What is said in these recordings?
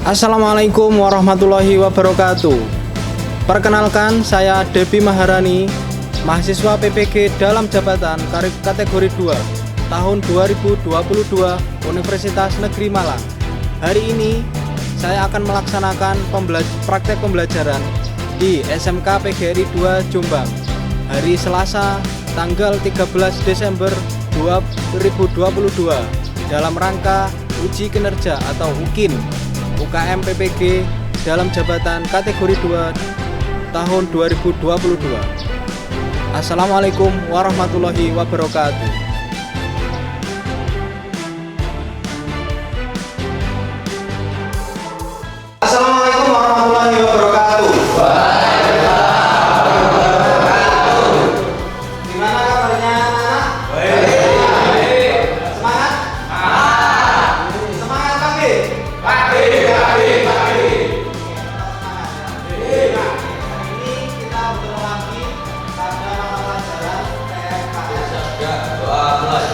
Assalamualaikum warahmatullahi wabarakatuh. Perkenalkan, saya Debbie Maharani, mahasiswa PPG dalam jabatan kategori 2 tahun 2022 Universitas Negeri Malang. Hari ini saya akan melaksanakan praktek pembelajaran di SMK PGRI 2 Jombang hari Selasa tanggal 13 Desember 2022 dalam rangka uji kinerja atau UKIN UKM PPG dalam jabatan kategori 2 tahun 2022. Assalamualaikum warahmatullahi wabarakatuh. Assalamualaikum warahmatullahi wabarakatuh. Gimana kabarnya anak-anak? Baik. Semangat? Semangat pagi? Pagi. Ini kita bertemu lagi pada mata pelajaran PMKS.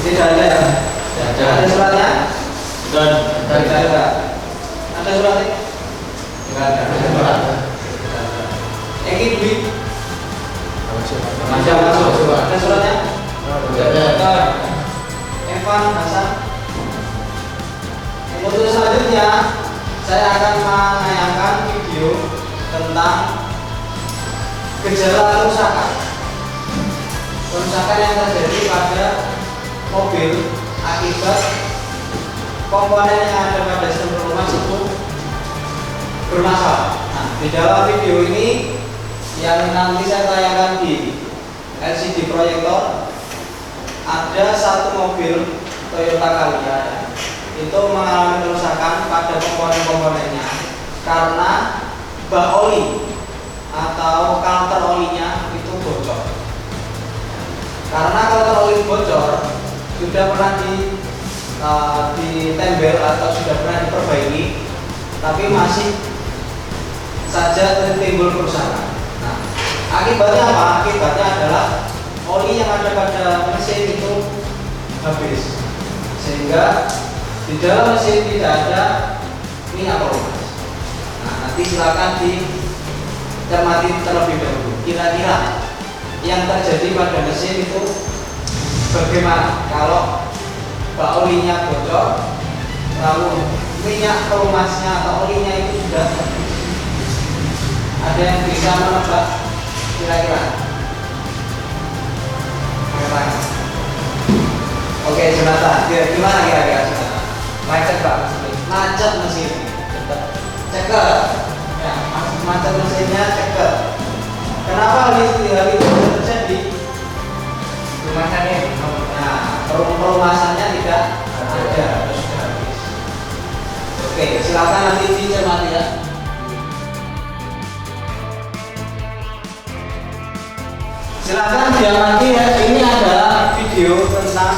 Tidak ada ya? Ada suratnya? Tidak ada. Ada suratnya? Tidak ada. Eki Dwi? Masuk. Ada suratnya? Tidak ada. Evan Hasan? Untuk selanjutnya saya akan menayangkan video tentang gejala kerusakan yang terjadi pada mobil akibat komponen yang ada pada sistem rumah itu bermasalah. Nah, di dalam video ini yang nanti saya tayangkan di LCD proyektor, ada satu mobil Toyota Calya itu mengalami kerusakan pada komponen-komponennya karena bak oli atau kalter olinya itu bocor. Karena kalau oli bocor sudah pernah ditembel atau sudah pernah diperbaiki, tapi masih saja timbul kerusakan. Nah, akibatnya apa? Akibatnya adalah oli yang ada pada mesin itu habis, sehingga di dalam mesin tidak ada minyak pelumas. Nah, nanti silakan dicermati terlebih dahulu. Kira-kira yang terjadi pada mesin itu bagaimana kalau bak olinya bocor, lalu minyak pelumasnya atau olinya itu sudah habis? Ada yang bisa menebak kira-kira? Oke, Jonathan, gimana kira-kira Jonathan? Macet Pak, macet mesin, cekel, ya, macet mesinnya cekel. Kenapa hal itu terjadi? Pelumasannya, nah, pelumasannya tidak ada, sudah habis. Oke, silakan nanti dicermati ya. Silakan diamati ya. Ini adalah video tentang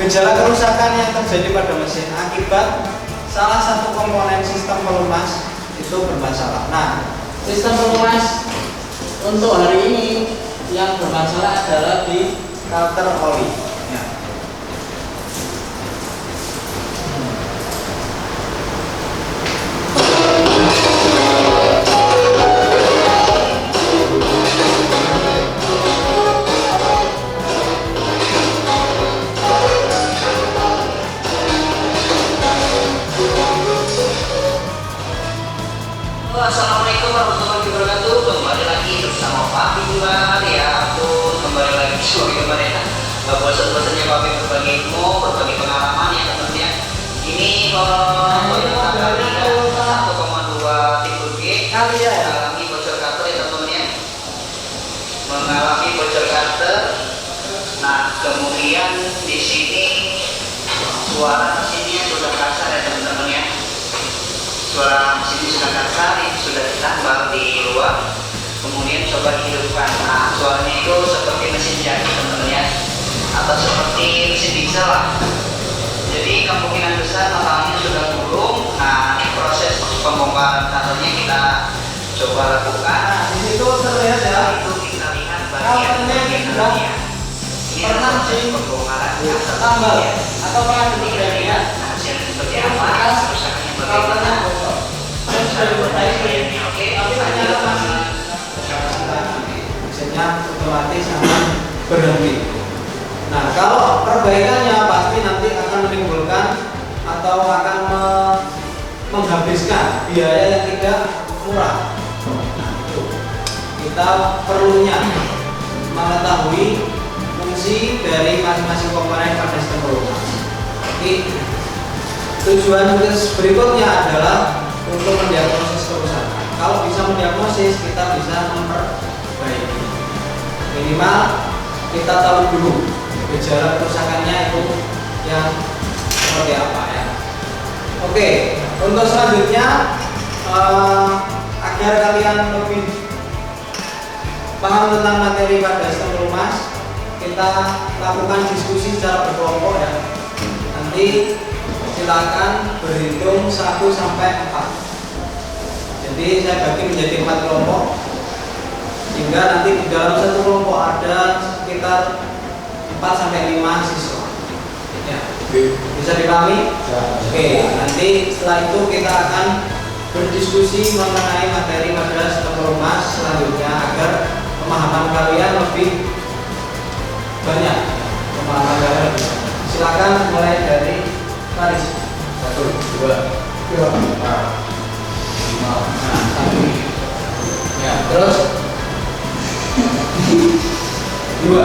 gejala kerusakan yang terjadi pada mesin akibat salah satu komponen sistem pelumas itu bermasalah. Nah, sistem pelumas untuk hari ini yang bermasalah adalah di kalter oli. Ya. Assalamualaikum warahmatullahi wabarakatuh. Kembali lagi bersama Pak Bima ya. Aku kembali lagi sebagai kemarin. Bosan-bosannya Pak Bima berbagi ilmu, berbagi pengalaman ya teman-teman. Ini Toyota Calya 1,2 tipe G mengalami bocor kalter ya teman-teman. Mengalami bocor kalter. Nah, kemudian di sini suara mesinnya sudah kasar ya teman-teman ya. Suara mesin sudah kasar, sudah ditambal di keluar, kemudian coba dihidupkan. Nah, suaranya itu seperti mesin jahit teman-teman ya, atau seperti mesin diesel lah. Jadi kemungkinan besar masalahnya sudah murung. Nah, proses pembongkaran satunya kita coba lakukan. Nah, di situ terlihat ya. Itu kita lihat bagian dalamnya. Ini adalah proses pembongkaran tambal atau pernah kira-kira ya. hasilnya seperti apa, kerusakannya Kalau bagaimana. pernah bocor, saya sudah diperbaiki. Oke, Tapi ternyata masih mesinnya otomatis akan berhenti. Nah, kalau perbaikannya pasti nanti akan menimbulkan atau akan menghabiskan biaya yang tidak murah. Nah, itu. Kita perlunya mengetahui fungsi dari masing-masing komponen pada sistem pelumas. Oke. Tujuan berikutnya adalah untuk mendiagnosis kerusakan. Kalau bisa mendiagnosis, kita bisa memperbaiki. Minimal kita tahu dulu gejala kerusakannya itu yang seperti apa ya. Oke, untuk selanjutnya agar kalian lebih paham tentang materi pada sistem pelumas, kita lakukan diskusi secara berkelompok ya. Nanti silakan berhitung 1 sampai 4. Jadi saya bagi menjadi 4 kelompok, sehingga nanti di dalam satu kelompok ada sekitar 4 sampai 5 siswa. Ya. Bisa dipahami? Oke, nanti setelah itu kita akan berdiskusi mengenai materi pada sistem pelumas selanjutnya agar pemahaman kalian lebih banyak. Silakan mulai dari Faris. 1, 2, 3, 4, 5, 6. Ya, terus 2.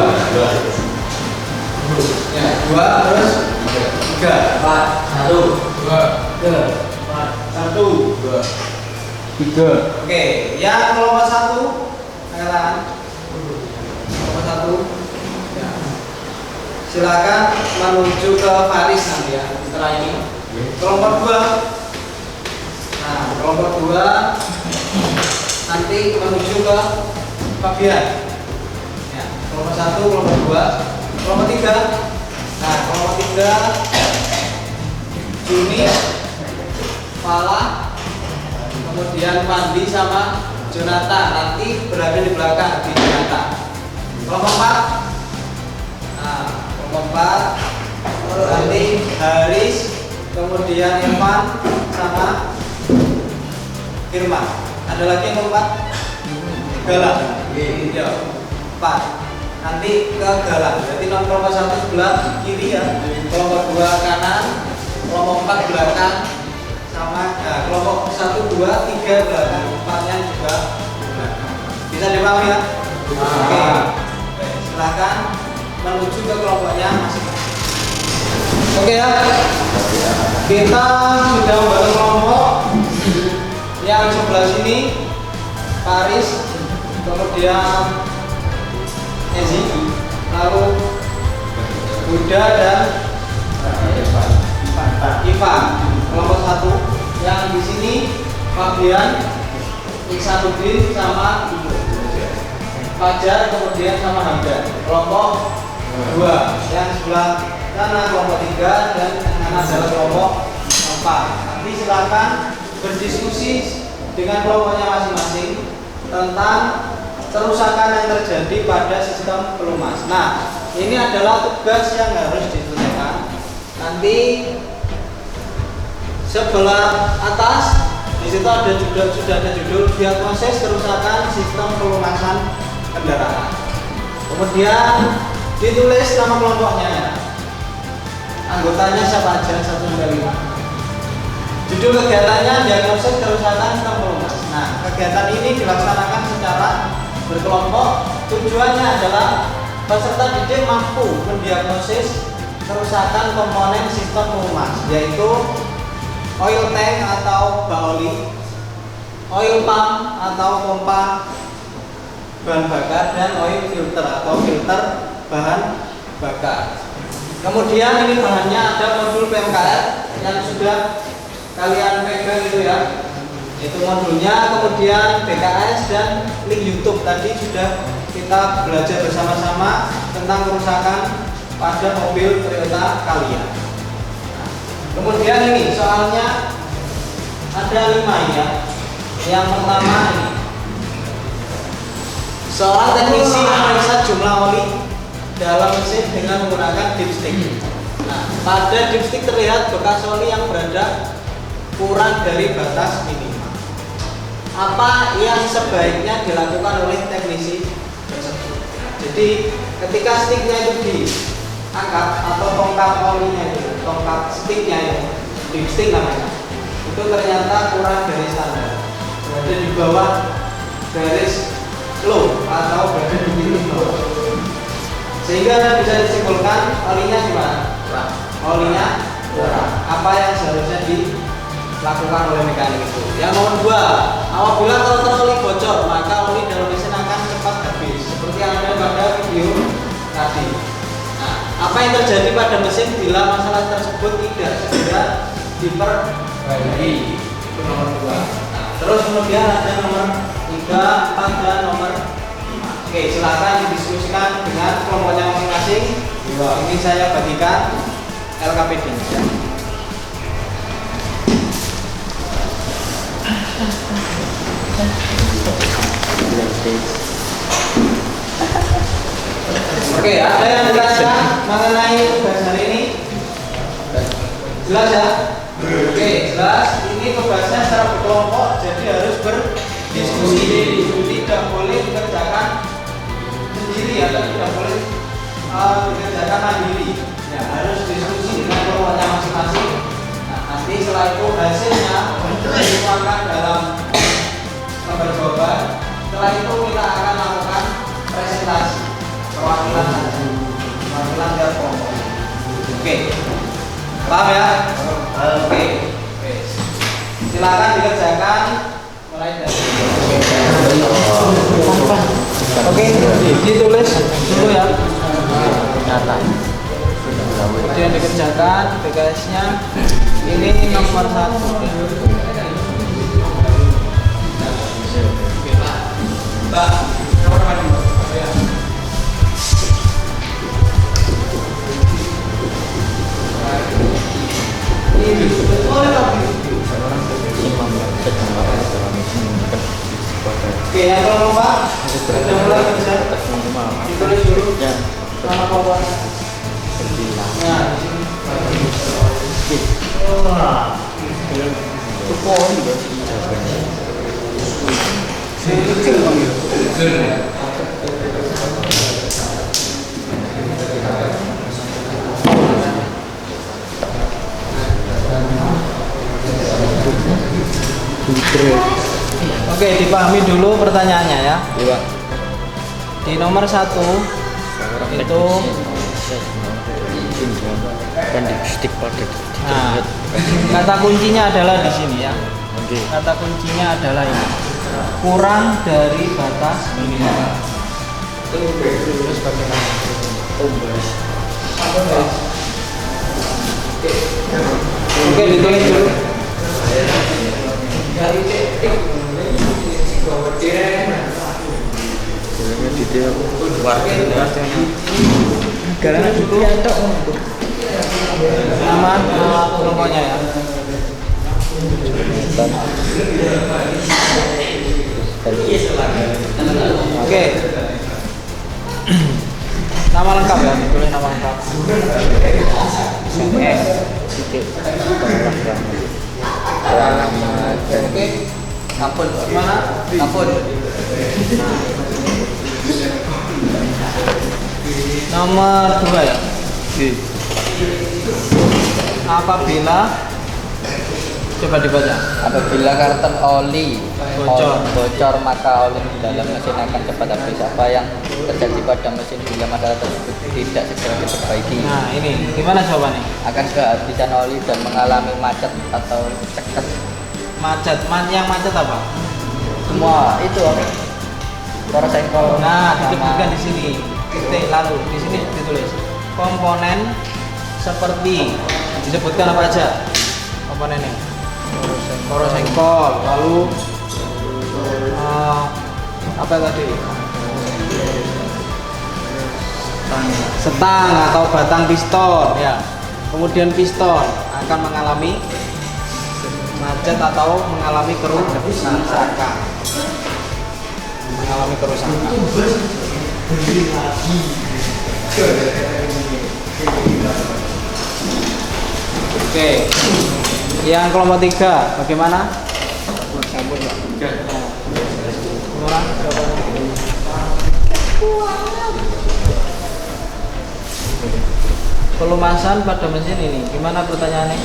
Ya, 2 terus 3, 4, 1, 2, 3, 4, 1, 2, 3. Oke, yang kelompok 1 sekarang kelompok 1 ya. Silakan menuju ke Faris nanti ya setelah ini. Kelompok 2. Nah, kelompok 2 nanti menuju ke Fabian. Ya, kelompok 1, kelompok 2, kelompok 3. Nah, kelompok 3 Juni, Fala, kemudian Pandi sama Jonathan nanti berada di belakang di Jonathan. Kelompok 4. Nah, kelompok 4 nanti Haris, kemudian Irfan sama Firman. Ada lagi yang keempat? Galang. Iya. 4. Nanti ke Galang. Berarti kelompok 1 sebelah kiri ya. Kelompok 2 kanan, kelompok 4 belakang sama kelompok 1, 2, 3 belakang, 4-nya juga belakang. Bisa dipahami ya? Oke. Silakan menuju ke kelompoknya masing-masing. Oke ya. Kita sudah membangun kelompok yang sebelah sini Paris, kemudian Ezi, lalu Buddha dan Ivan. Kelompok 1 yang di sini Fabian, Iksanuddin sama Fajar, kemudian sama Hamdan. Kelompok 2 yang sebelah kanan kelompok 3 dan yang kanan adalah kelompok 4. Nanti silakan berdiskusi dengan kelompoknya masing-masing tentang kerusakan yang terjadi pada sistem pelumas. Nah, ini adalah tugas yang harus diselesaikan. Nanti sebelah atas di situ ada sudah ada judul diagnosis kerusakan sistem pelumasan kendaraan. Kemudian ditulis nama kelompoknya ya. Anggotanya siapa aja 1 sampai 5. Judul kegiatannya diagnosis kerusakan sistem pelumas. Nah, kegiatan ini dilaksanakan secara berkelompok. Tujuannya adalah peserta didik mampu mendiagnosis kerusakan komponen sistem pelumas, yaitu oil tank atau bak oli, oil pump atau pompa bahan bakar, dan oil filter atau filter bahan bakar. Kemudian ini bahannya ada modul PMKR yang sudah kalian pegang itu ya. Itu modulnya, kemudian BKS dan link YouTube tadi sudah kita belajar bersama-sama tentang kerusakan pada mobil Toyota Calya. Nah, kemudian ini soalnya ada 5 ya. Yang pertama ini seorang teknisi memeriksa jumlah oli dalam mesin dengan menggunakan dipstick. Nah, pada dipstick terlihat bekas oli yang berada kurang dari batas minimal. Apa yang sebaiknya dilakukan oleh teknisi tersebut? Jadi ketika sticknya itu diangkat atau tongkat olinya itu, tongkat sticknya itu, dipstick namanya, itu ternyata kurang dari standar, berada di bawah garis low atau berada di titik low, sehingga bisa disimpulkan olinya gimana? Olinya kurang. Apa yang seharusnya dilakukan oleh mekanik itu? Yang nomor 2, apabila filter oli bocor, maka oli dalam mesin akan cepat habis, seperti yang ada pada video tadi. Nah, apa yang terjadi pada mesin bila masalah tersebut tidak segera diperbaiki? Itu nomor 2. Nah, terus kemudian ada nomor 3, 4, dan nomor 5. Oke, silakan didiskusikan dengan kelompoknya masing-masing. Ini saya bagikan LKPD ya. Oke, ada yang bertanya mengenai tugas hari ini? Jelas ya? Oke, jelas. Ini tugasnya secara berkelompok, jadi harus berdiskusi. Tidak boleh dikerjakan sendiri atau tidak boleh dikerjakan mandiri. Ya, harus diskusi dengan kelompoknya masing-masing. Nah, nanti setelah itu hasilnya dituangkan dalam lembar jawaban. Setelah itu kita akan lakukan presentasi perwakilan tiap kelompok. Oke, paham ya? Oke. Silakan dikerjakan mulai dari. Oke, ditulis dulu ya. Kemudian dikerjakan BKS-nya. Ini nomor 1. Mbak, nomor mana? Oke, yang kalau Pak sudah mulai kerja, ditulis dulu nama kelompoknya. Nah, oke, dipahami dulu pertanyaannya ya. Di nomor 1 itu nah, kata kuncinya adalah di sini ya. Kata kuncinya adalah ini, kurang dari batas minimal. Terus bagaimana? Oke, ditulis dulu. Karena dulu nama kelompoknya ya. Oke. Nama lengkap ya, ditulis nama lengkap. Oke. Ampun, gimana? Ampun. Nomor 2 ya. Apabila, coba dibaca. Apabila karton oli bocor, maka oli di dalam mesin akan cepat habis. Apa yang terjadi pada mesin bila masalah tersebut tidak segera diperbaiki? Nah, ini gimana jawabannya? Akan kehabisan oli dan mengalami macet atau ceket. Macet, yang macet apa? Semua itu korosengkol. Nah, disebutkan di sini. Titik, lalu di sini ditulis komponen seperti, disebutkan apa aja komponennya? korosengkol, lalu apa tadi? Setang atau batang piston ya. Kemudian piston akan mengalami macet atau mengalami kerusakan. Mengalami kerusakan. Oke. Yang kelompok 3 bagaimana? Gimana? Pelumasan pada mesin ini, gimana pertanyaannya?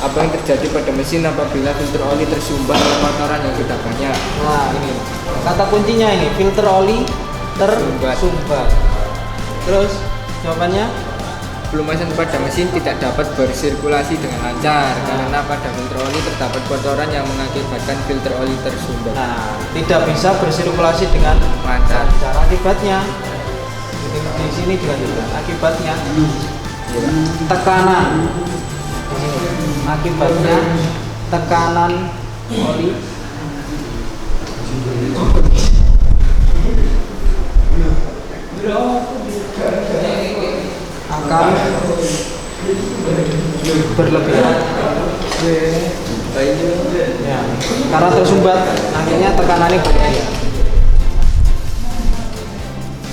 Apa yang terjadi pada mesin apabila filter oli tersumbat oleh kotoran yang sudah banyak? Nah ini kata kuncinya ini, filter oli tersumbat. Terus jawabannya? Pelumasan pada mesin tidak dapat bersirkulasi dengan lancar karena pada filter oli terdapat kotoran yang mengakibatkan filter oli tersumbat. Nah, tidak bisa bersirkulasi dengan Lancar. Akibatnya di sini juga tidak. Akibatnya tekanan. Di sini. Akibatnya tekanan oli akan berlebihan. Ya, karena tersumbat akhirnya tekanannya berlebihan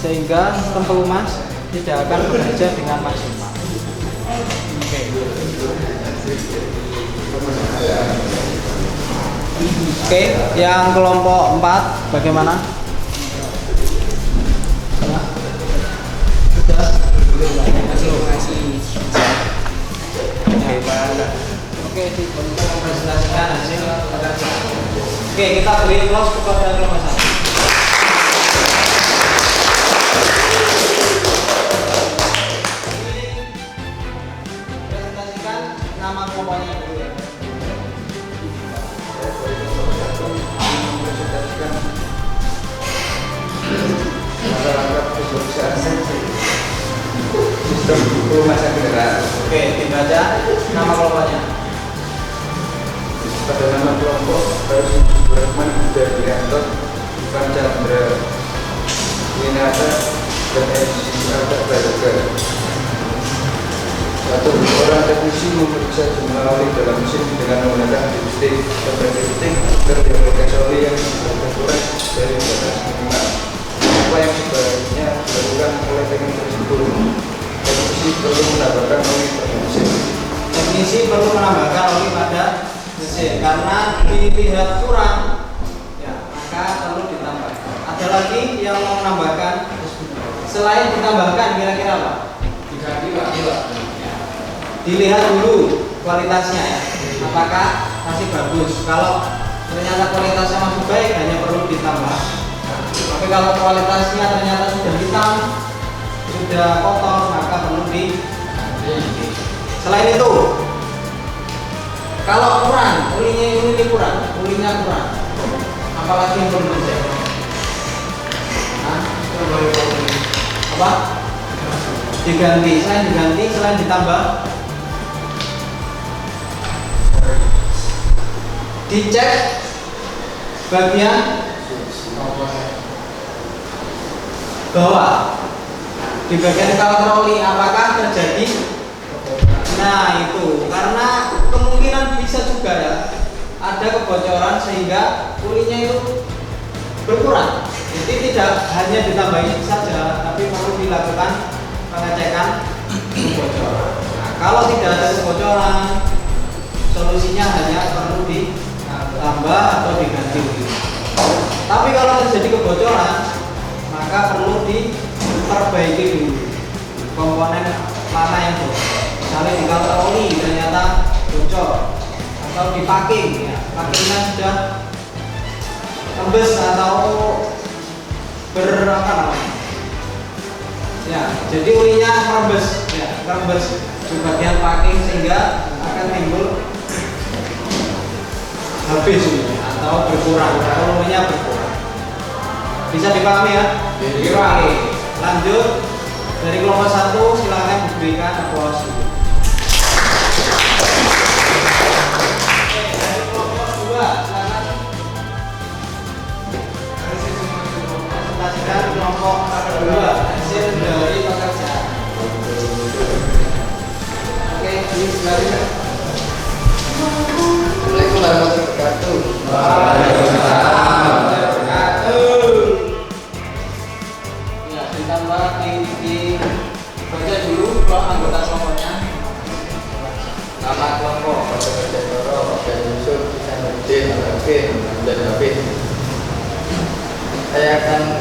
sehingga sistem pelumas tidak akan bekerja dengan maksimal. Oke, yang kelompok 4 bagaimana? Oke, presentasikan hasil. Oke, kita beri close kepada kelompok 1. Presentasikan nama kelompoknya dulu ya. Sistem pelumasan kendaraan. Oke, dibaca nama kelompoknya. Pada nama kelompok harus Rahman Budianto, Ivan Chandra, Winata, dan ada Baraga. Satu orang teknisi memeriksa jumlah oli dalam mesin dengan menggunakan dipstick pada dipstick agar diaplikasi oli yang berkurang dari batas minimal. Apa yang sebaiknya dilakukan oleh teknik tersebut? Teknisi perlu menambahkan oli pada mesin. Teknisi perlu menambahkan oli pada mesin karena dilihat kurang, ya maka perlu ditambah. Ada lagi yang mau menambahkan selain ditambahkan kira-kira apa? Diganti Pak. Ya. Dilihat dulu kualitasnya ya, apakah masih bagus. Kalau ternyata kualitasnya masih baik hanya perlu ditambah. Tapi kalau kualitasnya ternyata sudah hitam, sudah kotor, maka perlu diganti. Selain itu, kalau kurang, ulinya kurang, apalagi yang perlu dicek? Apa? Diganti, selain ditambah, dicek bagian bawah, di bagian filter oli apakah terjadi? Nah itu karena kemungkinan bisa juga ya ada kebocoran sehingga ulinya itu berkurang. Jadi tidak hanya ditambahin saja, tapi perlu dilakukan pengecekan kebocoran. Nah, kalau tidak ada kebocoran, solusinya hanya perlu ditambah atau diganti uli. Tapi kalau terjadi kebocoran, maka perlu diperbaiki dulu komponen mana yang bocor. Misalnya di filter oli ternyata bocor atau di packing ya, packingnya sudah tembus atau berapa namanya ya, jadi ulinya kerembes ya, kerembes di bagian packing sehingga akan timbul habis atau berkurang, volumenya berkurang. Bisa dipahami ya? Oke, lanjut dari kelompok 1 silakan diberikan aplaus. Dari Assalamualaikum warahmatullahi wabarakatuh. Ya, ditambah di baca dulu kelompok anggota kelompoknya. Nama kelompok Pada Kerja Doro, Pada Yusuf, Isanuddin, Al-Hakim, dan Hafid. Saya akan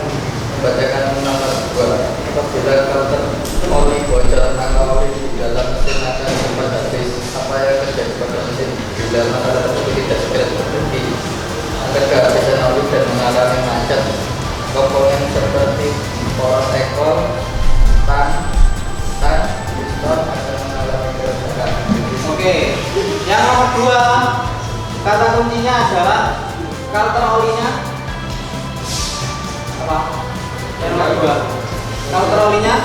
membacakan nomor 2. Apabila kalter oli bocor maka oli di dalam mesin akan cepat habis. Apa yang terjadi pada mesin bila masalah tersebut tidak segera terjadi agar kehabisan oli dan mengalami macet. Komponen seperti poros ekor, tan, piston akan mengalami kerusakan. Oke, yang nomor 2 kata kuncinya adalah kalter olinya apa? Yang nomor 2 kalter olinya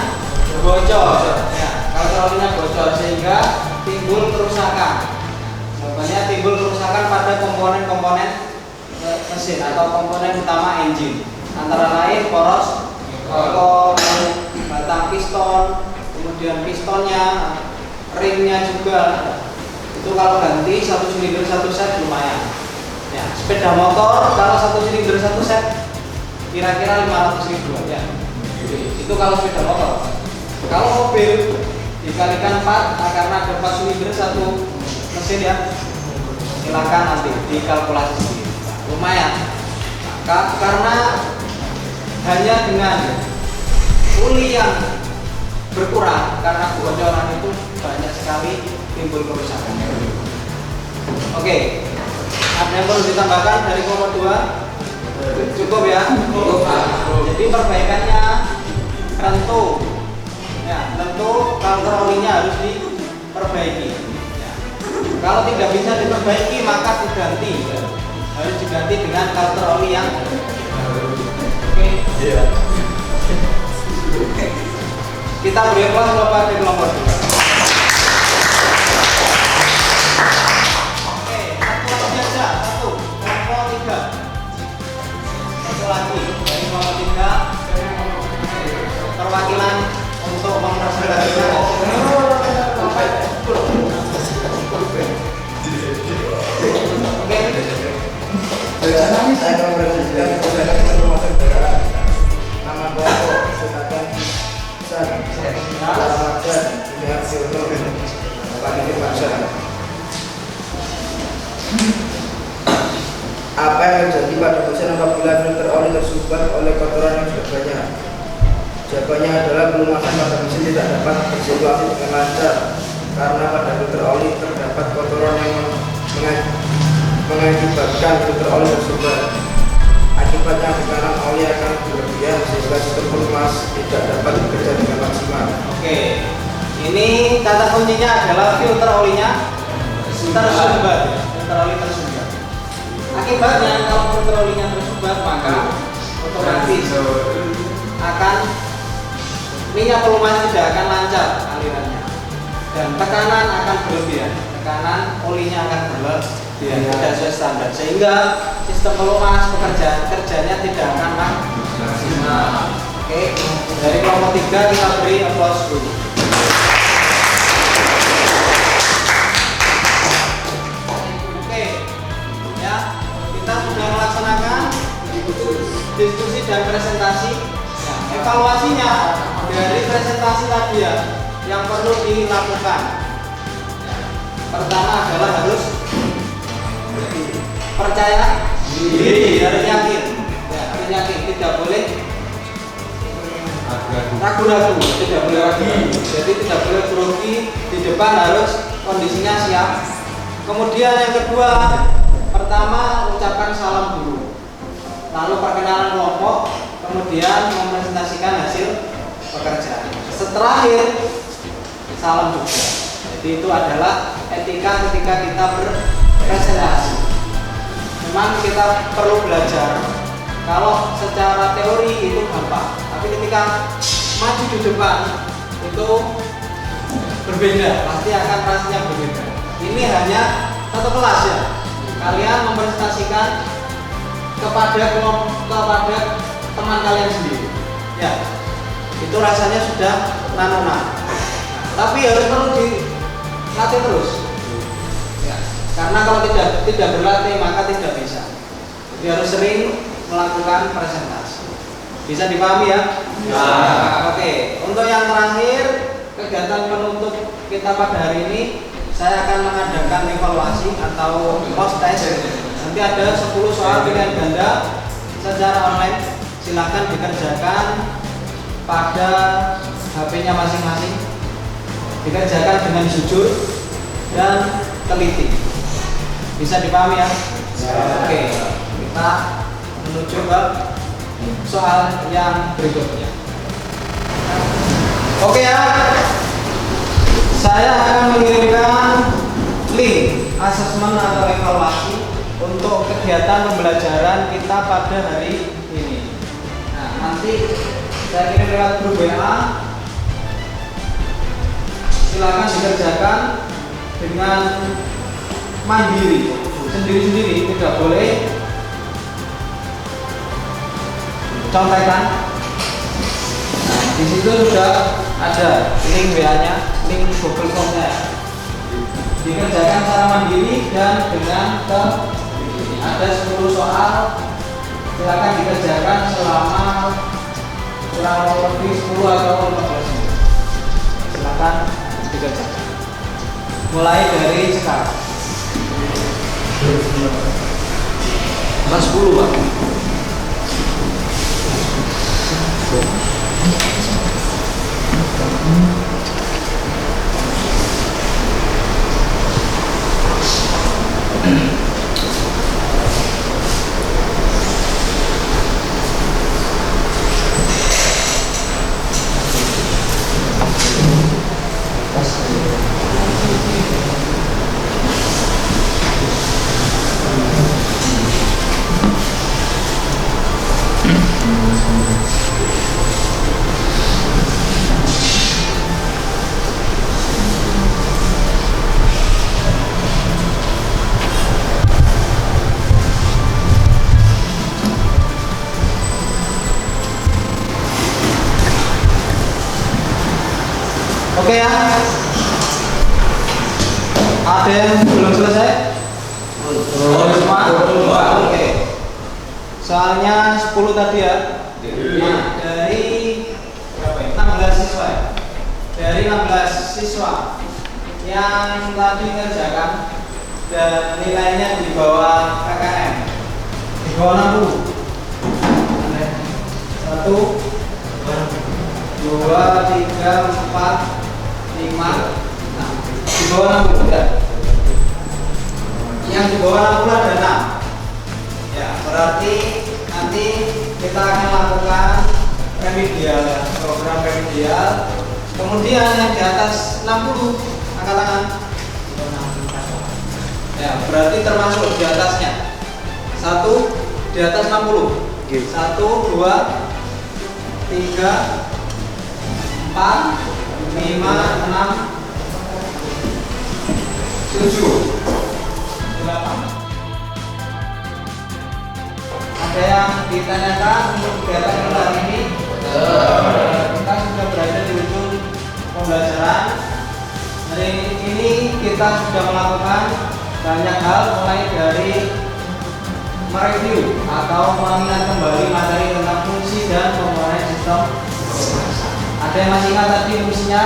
bocor. Ya, kalter olinya bocor sehingga timbul kerusakan. Jawabannya timbul kerusakan pada komponen-komponen mesin atau komponen utama engine. Antara lain poros ekor, batang piston, kemudian pistonnya, ringnya juga. Itu kalau ganti 1 silinder 1 set lumayan. Ya, sepeda motor kalau 1 silinder 1 set kira-kira 500.000 aja. Itu kalau sepeda motor. Kalau mobil dikalikan 4, nah karena ada 4 silinder 1 mesin ya. Silakan nanti dikalkulasi sendiri. Lumayan. Karena hanya dengan uli yang berkurang karena kebocoran itu banyak sekali timbul kerusakan. Oke, ada yang perlu ditambahkan dari kelompok 2? Cukup ya? Cukup. Jadi perbaikannya tentu, ya tentu kalter olinya harus diperbaiki. Ya. Kalau tidak bisa diperbaiki maka diganti, harus diganti dengan kalter oli yang oke. Iya. Kita beri aplaus kepada kelompok 2. Oke, satu lagi aja, kelompok 3. Satu lagi dari kelompok 3. Perwakilan untuk mempresentasikan oke. Saya akan mempresentasikan rumah kendaraan. Nama kelompok silakan Ramadan ini Arsiono Panitia Paksa. Apa yang terjadi pada mesin apabila filter oli tersumbat oleh kotoran yang sudah banyak? Jawabannya adalah pelumasan pada mesin tidak dapat bersirkulasi dengan lancar karena pada filter oli terdapat kotoran yang mengakibatkan filter oli tersumbat. Akibatnya tekanan oli akan berlebihan sehingga sistem pelumas tidak dapat bekerja dengan maksimal. Oke, ini kata kuncinya adalah filter olinya tersumbat. Filter oli tersumbat. Akibatnya kalau filter olinya tersumbat maka otomatis akan minyak pelumas tidak akan lancar alirannya dan tekanan akan berlebihan. Tekanan olinya akan berlebihan tidak sesuai standar sehingga sistem pelumas kerjanya tidak akan maksimal. Oke, dari kelompok 3 kita beri aplaus dulu. Oke, ya kita sudah melaksanakan diskusi dan presentasi. Nah, evaluasinya dari presentasi tadi ya yang perlu dilakukan. Pertama adalah harus percaya diri, harus yakin. Ya, harus yakin, tidak boleh ragu-ragu, tidak boleh ragu. Jadi tidak boleh grogi, di depan harus kondisinya siap. Kemudian yang kedua, pertama ucapkan salam dulu. Lalu perkenalan kelompok, kemudian mempresentasikan hasil pekerjaan. Terakhir salam juga. Jadi itu adalah etika ketika kita berpresentasi. Memang kita perlu belajar. Kalau secara teori itu gampang, tapi ketika maju di depan itu berbeda, pasti akan rasanya berbeda. Ini hanya satu kelas ya. Kalian mempresentasikan kepada teman kalian sendiri. Ya, itu rasanya sudah nano. Tapi harus perlu latih terus. Ya, karena kalau tidak berlatih maka tidak bisa. Jadi harus sering melakukan presentasi. Bisa dipahami ya? Ya. Oke, untuk yang terakhir kegiatan penutup kita pada hari ini saya akan mengadakan evaluasi atau post test. Nanti ada 10 soal pilihan ganda secara online. Silakan dikerjakan pada HP-nya masing-masing. Dikerjakan dengan jujur dan teliti. Bisa dipahami ya? Oke, kita menuju ke soal yang berikutnya. Oke ya, saya akan mengirimkan link asesmen atau evaluasi untuk kegiatan pembelajaran kita pada hari ini. Nah, nanti saya kirim lewat grup WA. Silakan dikerjakan dengan mandiri, sendiri-sendiri, tidak boleh contekan. Nah, di situ sudah ada link WA-nya, link Google Form-nya. Dikerjakan secara mandiri dan dengan ini ada 10 soal. Silakan dikerjakan selama kurang lebih 10 atau 15 menit. Silakan dikerjakan. Mulai dari sekarang. Kelas 10, Pak. Oke ya. Ada yang belum selesai? Belum semua? Oke. Soalnya 10 tadi ya. Nah, dari 16 siswa ya? Dari 16 siswa yang tadi mengerjakan dan nilainya di bawah KKM, di bawah 60. 1, 2, 3, 4, 5. Nah, di bawah 60 udah. Yang di bawah 60 ada 6. Ya, berarti nanti kita akan lakukan remedial ya, program remedial. Kemudian yang di atas 60 angkat tangan. Ya, berarti termasuk di atasnya. 1 di atas 60. 1, 2, 3, 4, 5, 6, 7, 8. Ada yang ditanyakan untuk kegiatan kita hari ini? Kita sudah berada di ujung pembelajaran. Hari ini kita sudah melakukan banyak hal, mulai dari mereview atau mengingat kembali materi tentang fungsi dan komponen sistem. Ada yang masih ingat tadi fungsinya?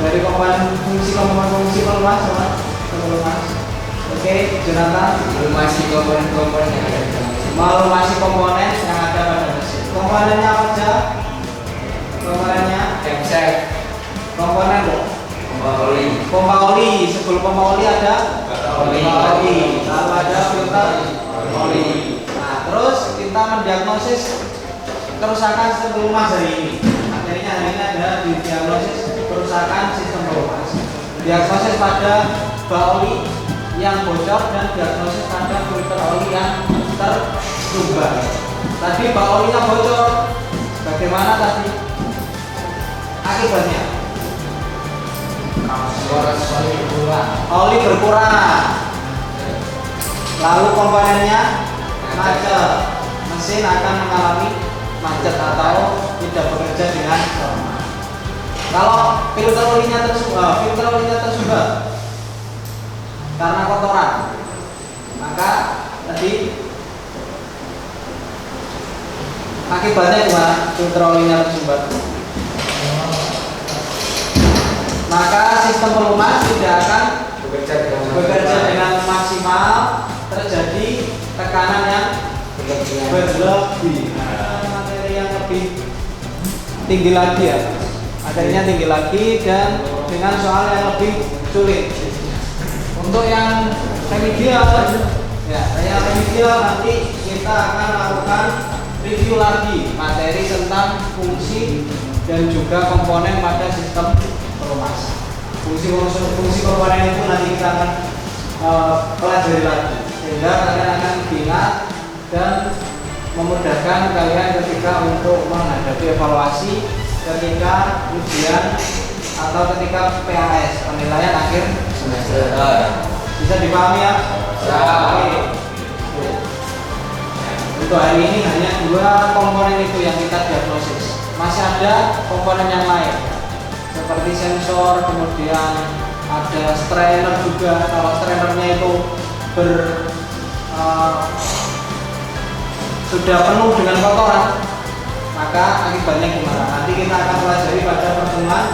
Dari komponen fungsi pelumas, Mas. Oke, Jonathan. Masih komponen-komponen yang ada di dalam mesin. Melumasi komponen yang ada pada mesin. Komponennya apa saja? Komponennya Emsek, komponen pompa oli. Sebelum pompa oli ada oli. lalu ada filter oli. Nah, terus kita mendiagnosis kerusakan sistem pelumas hari ini. Materinya hari ini ada di diagnosis kerusakan sistem pelumas. Diagnosis pada bak oli yang bocor dan diagnosis pada filter oli yang terlubang. Tadi bak olinya bocor. Bagaimana tadi akibatnya? Oli berkurang. Lalu komponennya macet. Mesin akan mengalami macet atau tidak bekerja dengan normal. Kalau filter olinya tersumbat karena kotoran, maka tadi akibatnya gimana? Filter olinya tersumbat, maka sistem pelumas tidak akan bekerja dengan maksimal, terjadi tekanan yang berlebih, materi yang lebih tinggi lagi ya, materinya tinggi lagi dan dengan soal yang lebih sulit. Untuk yang remedial, ya, yang remedial nanti kita akan lakukan review lagi materi tentang fungsi dan juga komponen pada sistem pelumas. Fungsi komponen itu nanti kita akan pelajari lagi, sehingga kalian akan ingat dan memudahkan kalian ketika untuk menghadapi evaluasi ketika ujian atau ketika PAS, penilaian akhir semester. Bisa dipahami ya? Oke. Untuk hari ini hanya 2 komponen itu yang kita diagnosis. Masih ada komponen yang lain seperti sensor, kemudian ada strainer juga. Kalau strainernya itu sudah penuh dengan kotoran, maka akibatnya gimana? Nanti kita akan pelajari pada pertemuan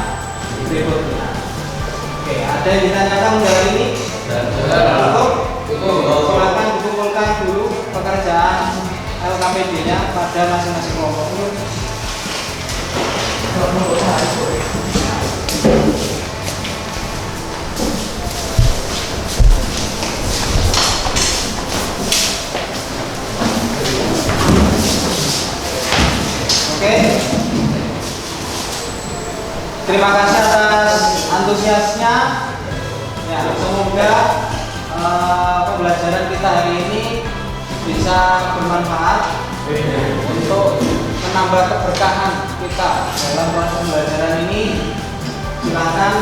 berikutnya. Oke, ada yang ditanyakan untuk hari ini? Silakan dikumpulkan dulu pekerjaan LKPD-nya pada masing-masing kelompok. Oke. Terima kasih atas antusiasnya. Ya, semoga pembelajaran kita hari ini bisa bermanfaat untuk menambah keberkahan kita dalam proses pembelajaran ini. Silakan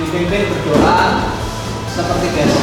dipimpin berdoa seperti biasa.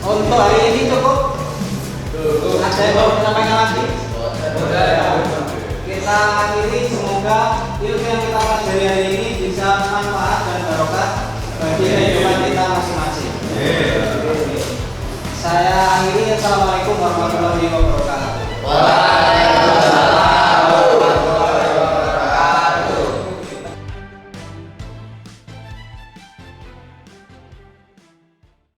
Untuk hari ini cukup? Ada yang mau disampaikan lagi? Kita akhiri, semoga ilmu yang kita pelajari hari ini bisa manfaat dan barokah bagi kehidupan kita masing-masing. Saya akhiri, assalamualaikum warahmatullahi wabarakatuh.